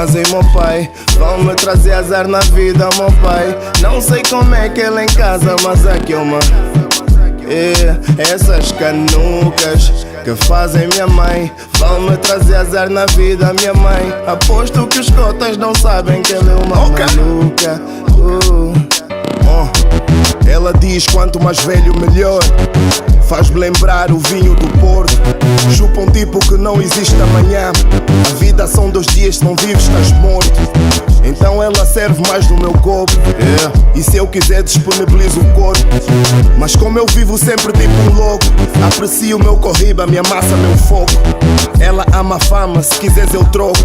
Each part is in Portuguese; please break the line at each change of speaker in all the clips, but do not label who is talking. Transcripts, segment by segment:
fazem meu pai. Vão me trazer azar na vida, meu pai. Não sei como é que ele em casa, mas aqui uma essas canucas que fazem minha mãe. Vão me trazer azar na vida, minha mãe. Aposto que os cotas não sabem que ele é uma maluca. Ela diz quanto mais velho melhor. Faz-me lembrar o vinho do Porto. Chupa um tipo que não existe amanhã. A vida são 2 dias, se não vives estás morto. Então ela serve mais no meu corpo, e se eu quiser disponibilizo o corpo. Mas como eu vivo sempre tipo um louco, aprecio o meu corriba, minha massa, meu foco. Ela ama a fama, se quiseres eu troco.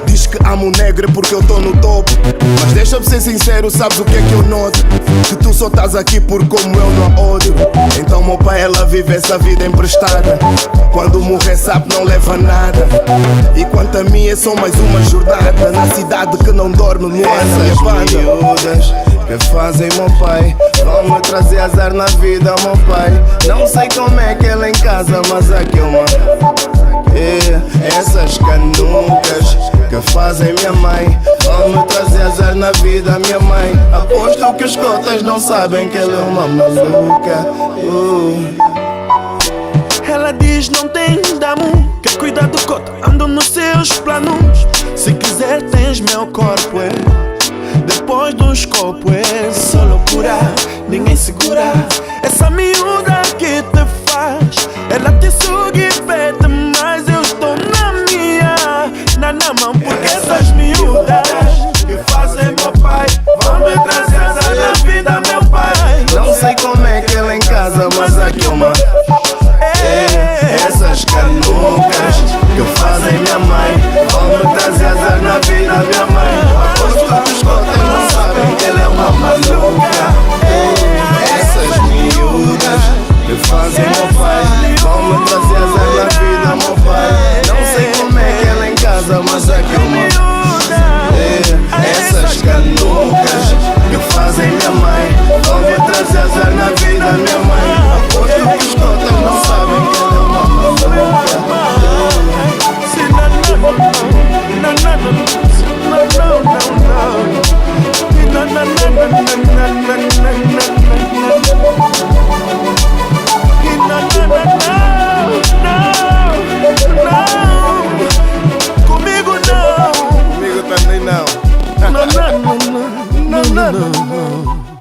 Diz que amo o negro porque eu tô no topo. Mas deixa-me ser sincero, sabes o que é que eu noto? Que tu só estás aqui por como eu não há ódio. Então meu pai, ela vive essa vida emprestada. Quando morrer sabe não leva nada. E quanto a mim é só mais uma jornada na cidade que não dorme, no ar na minha banda. Miúdas que fazem meu pai, vão me trazer azar na vida, meu pai. Não sei como é que ele em casa, mas aqui uma essas canucas que fazem minha mãe. Vão me trazer azar na vida, minha mãe. Aposto que os cotas não sabem que ele é uma maluca.
Ela diz não tem damo, quer cuidar do cota, ando nos seus planos. Se quiser tens meu corpo, depois dos copos é só loucura, ninguém segura. Essa miúda que te faz, ela te suga e pede, mas eu estou na minha, na mão. Porque essas miúdas que fazem meu pai, vão me trazer azar na vida, meu pai.
Não sei como é que ele em casa, mas aqui uma essas canucas que fazem minha mãe. Vão me trazer azar na vida, minha mãe. Aposto que os cotas não sabem que ele é uma maluca. Essas miúdas que fazem meu pai, vão me trazer azar na vida, meu pai. Não sei como é que ele em casa, mas aqui uma essas canucas que fazem minha mãe. Vão me trazer azar na vida, minha mãe. Aposto que os cotas não sabem que ele é uma maluca.
Comigo não.
Comigo também não.
Não.